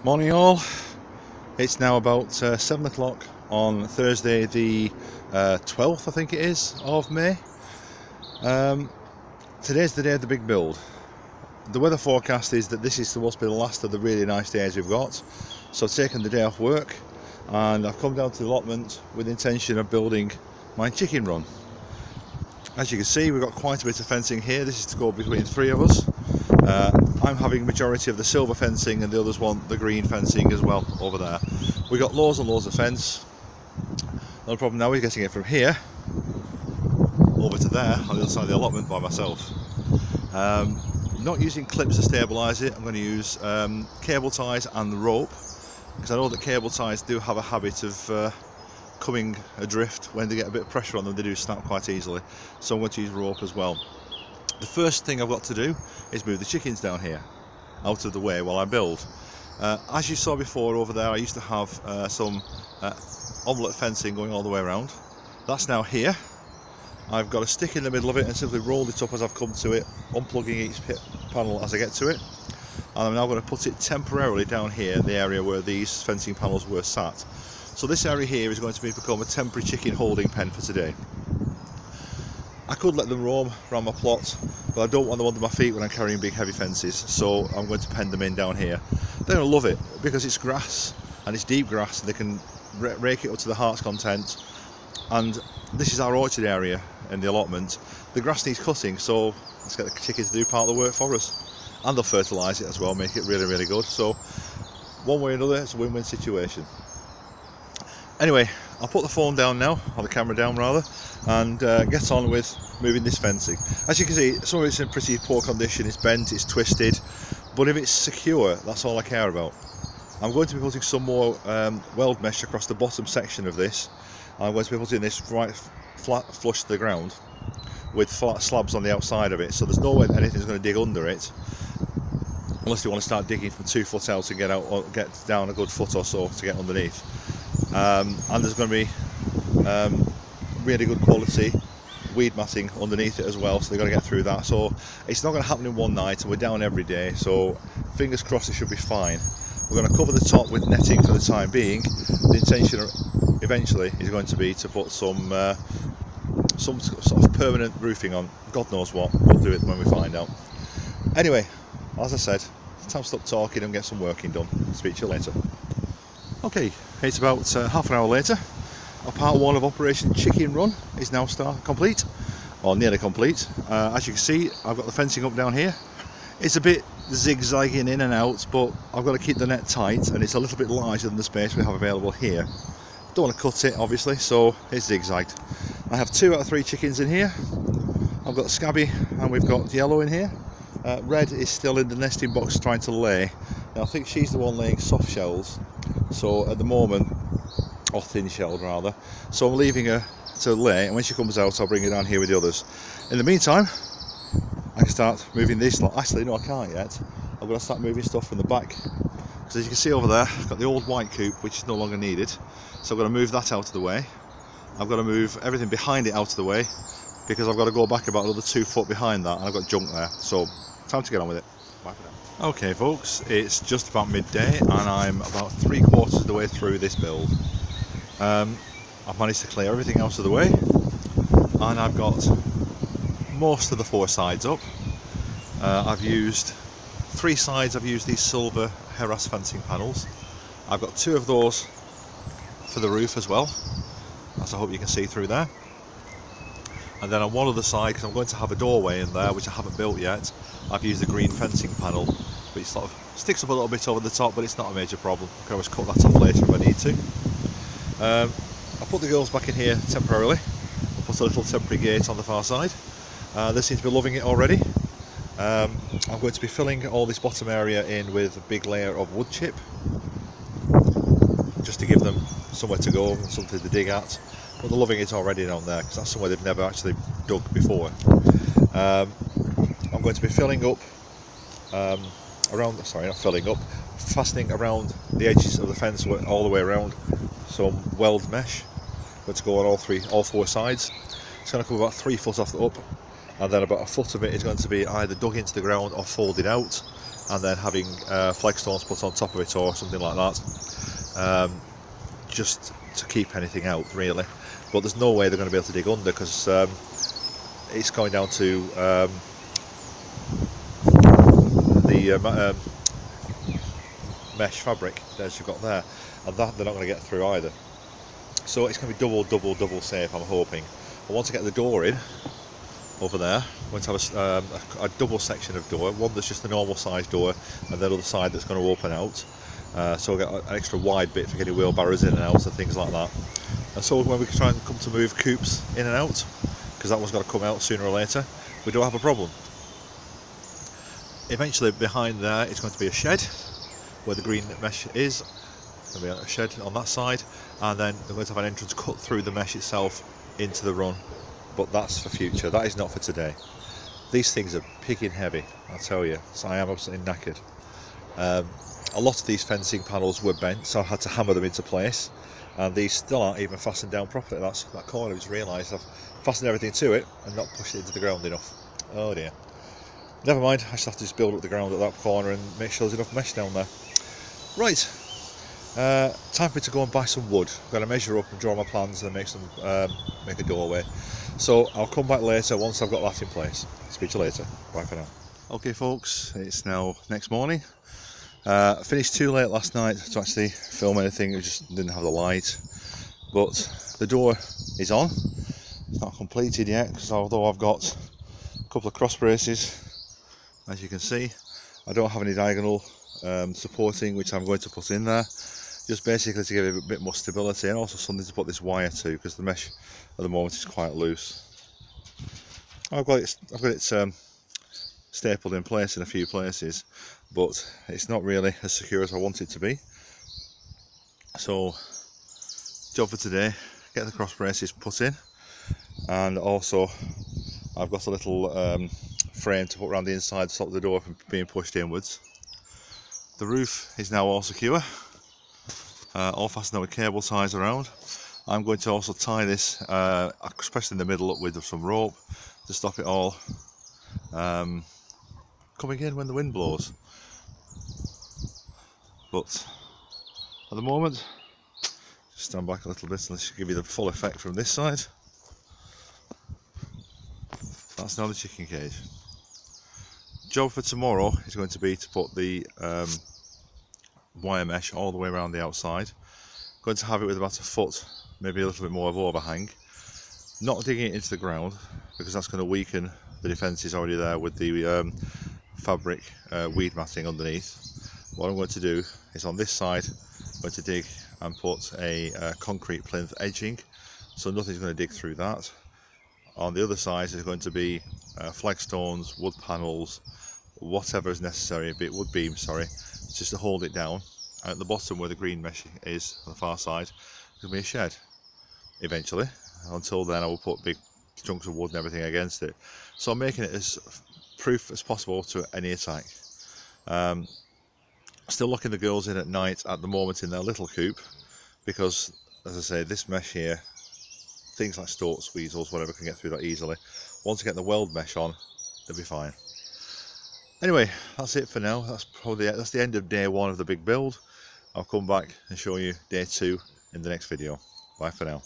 Morning all, it's now about 7 o'clock on Thursday the 12th I think it is of May. Today's the day of the big build. The weather forecast is that this is supposed to be the last of the really nice days we've got, so I've taken the day off work and I've come down to the allotment with the intention of building my chicken run. As you can see, we've got quite a bit of fencing here. This is to go between three of us. I'm having majority of the silver fencing and the others want the green fencing as well over there. We've got loads and loads of fence. No problem now is getting it from here over to there on the other side of the allotment by myself. Not using clips to stabilise it. I'm going to use cable ties and the rope, because I know that cable ties do have a habit of coming adrift when they get a bit of pressure on them. They do snap quite easily, so I'm going to use rope as well. The first thing I've got to do is move the chickens down here out of the way while I build. As you saw before over there, I used to have some omelette fencing going all the way around. That's now here. I've got a stick in the middle of it and simply rolled it up as I've come to it, unplugging each panel as I get to it. And I'm now going to put it temporarily down here in the area where these fencing panels were sat. So this area here is going to become a temporary chicken holding pen for today. I could let them roam around my plot, but I don't want them under my feet when I'm carrying big heavy fences, so I'm going to pen them in down here. They're going to love it because it's grass, and it's deep grass, and they can rake it up to the heart's content. And this is our orchard area in the allotment. The grass needs cutting, so let's get the chickens to do part of the work for us. And they'll fertilise it as well, make it really, really good. So one way or another, it's a win-win situation. Anyway, I'll put the phone down now, or the camera down rather, and get on with moving this fencing. As you can see, some of it's in pretty poor condition. It's bent, it's twisted, but if it's secure, that's all I care about. I'm going to be putting some more weld mesh across the bottom section of this. I'm going to be putting this right flat flush to the ground with flat slabs on the outside of it, so there's no way anything's going to dig under it, unless you want to start digging from 2 foot out and get out, or get down a good foot or so to get underneath. And there's going to be really good quality weed matting underneath it as well, so they've got to get through that. So it's not going to happen in one night, and we're down every day, so fingers crossed it should be fine. We're going to cover the top with netting for the time being. The intention eventually is going to be to put some sort of permanent roofing on. God knows what, we'll do it when we find out. Anyway, as I said, it's time to stop talking and get some working done. Speak to you later. Okay, it's about half an hour later. Our part 1 of Operation Chicken Run is now complete, or nearly complete. As you can see, I've got the fencing up down here. It's a bit zigzagging in and out, but I've got to keep the net tight, and it's a little bit larger than the space we have available here. Don't want to cut it, obviously, so it's zigzagged. I have 2 out of 3 chickens in here. I've got Scabby and we've got Yellow in here. Red is still in the nesting box trying to lay. Now I think she's the one laying soft shells, so at the moment, or thin shelled rather, so I'm leaving her to lay, and when she comes out I'll bring her down here with the others. In the meantime, I can start moving this lot. Actually no, I can't yet. I'm going to start moving stuff from the back, because as you can see over there, I've got the old white coop which is no longer needed, so I'm going to move that out of the way. I've got to move everything behind it out of the way, because I've got to go back about another 2 foot behind that, and I've got junk there, so time to get on with it. Bye for now. Okay folks, it's just about midday and I'm about 3/4 of the way through this build. I've managed to clear everything out of the way, and I've got most of the 4 sides up. I've used 3 sides, I've used these silver harass fencing panels. I've got 2 of those for the roof as well, as I hope you can see through there. And then on one other side, because I'm going to have a doorway in there which I haven't built yet, I've used a green fencing panel which sort of sticks up a little bit over the top, but it's not a major problem. I can always cut that off later if I need to. I'll put the girls back in here temporarily. I'll put a little temporary gate on the far side. They seem to be loving it already. I'm going to be filling all this bottom area in with a big layer of wood chip, just to give them somewhere to go and something to dig at. But they're loving it already down there, because that's somewhere they've never actually dug before. I'm going to be filling up fastening around the edges of the fence all the way around some weld mesh. Going to go on all 4 sides. It's going to come about 3 foot off the up, and then about a foot of it is going to be either dug into the ground or folded out, and then having flagstones put on top of it or something like that, just to keep anything out really. But there's no way they're going to be able to dig under, because it's going down to the mesh fabric as you've got there, and that they're not going to get through either. So it's going to be double safe, I'm hoping. And once I get the door in over there, I'm going to have a double section of door, one that's just a normal size door, and then other side that's going to open out. So I'll get an extra wide bit for getting wheelbarrows in and out and things like that. And so when we try and come to move coops in and out, because that one's got to come out sooner or later, we don't have a problem. Eventually behind there is going to be a shed where the green mesh is. There'll be a shed on that side, and then they're going to have an entrance cut through the mesh itself into the run. But that's for future, that is not for today. These things are picking heavy, I tell you, so I am absolutely knackered. A lot of these fencing panels were bent, so I had to hammer them into place, and these still aren't even fastened down properly. That corner, I just realised I've fastened everything to it and not pushed it into the ground enough. Oh dear. Never mind, I just have to just build up the ground at that corner and make sure there's enough mesh down there. Right, time for me to go and buy some wood. I've got to measure up and draw my plans and make a doorway. So I'll come back later once I've got that in place. Speak to you later. Bye for now. Okay folks, it's now next morning. I finished too late last night to actually film anything, it just didn't have the light. But the door is on. It's not completed yet, because although I've got a couple of cross braces, as you can see, I don't have any diagonal supporting, which I'm going to put in there, just basically to give it a bit more stability, and also something to put this wire to, because the mesh at the moment is quite loose. I've got it stapled in place in a few places, but it's not really as secure as I want it to be. So job for today, get the cross braces put in, and also I've got a little frame to put around the inside to stop the door from being pushed inwards. The roof is now all secure, all fastened with cable ties around. I'm going to also tie this, especially in the middle, up with some rope to stop it all coming in when the wind blows. But at the moment, just stand back a little bit and let's give you the full effect from this side. That's now the chicken cage. Job for tomorrow is going to be to put the wire mesh all the way around the outside. Going to have it with about a foot, maybe a little bit more of overhang. Not digging it into the ground, because that's going to weaken the defences already there with the fabric weed matting underneath. What I'm going to do is on this side, I'm going to dig and put a concrete plinth edging, so nothing's going to dig through that. On the other side is going to be flagstones, wood panels, whatever is necessary, a bit wood beams, sorry, just to hold it down. And at the bottom where the green mesh is, on the far side, there's going to be a shed eventually. Until then I will put big chunks of wood and everything against it. So I'm making it as proof as possible to any attack. Still locking the girls in at night at the moment in their little coop, because as I say, this mesh here, things like storks, weasels, whatever, can get through that easily. Once I get the weld mesh on, they'll be fine. Anyway, that's it for now. That's the end of day one of the big build. I'll come back and show you day two in the next video. Bye for now.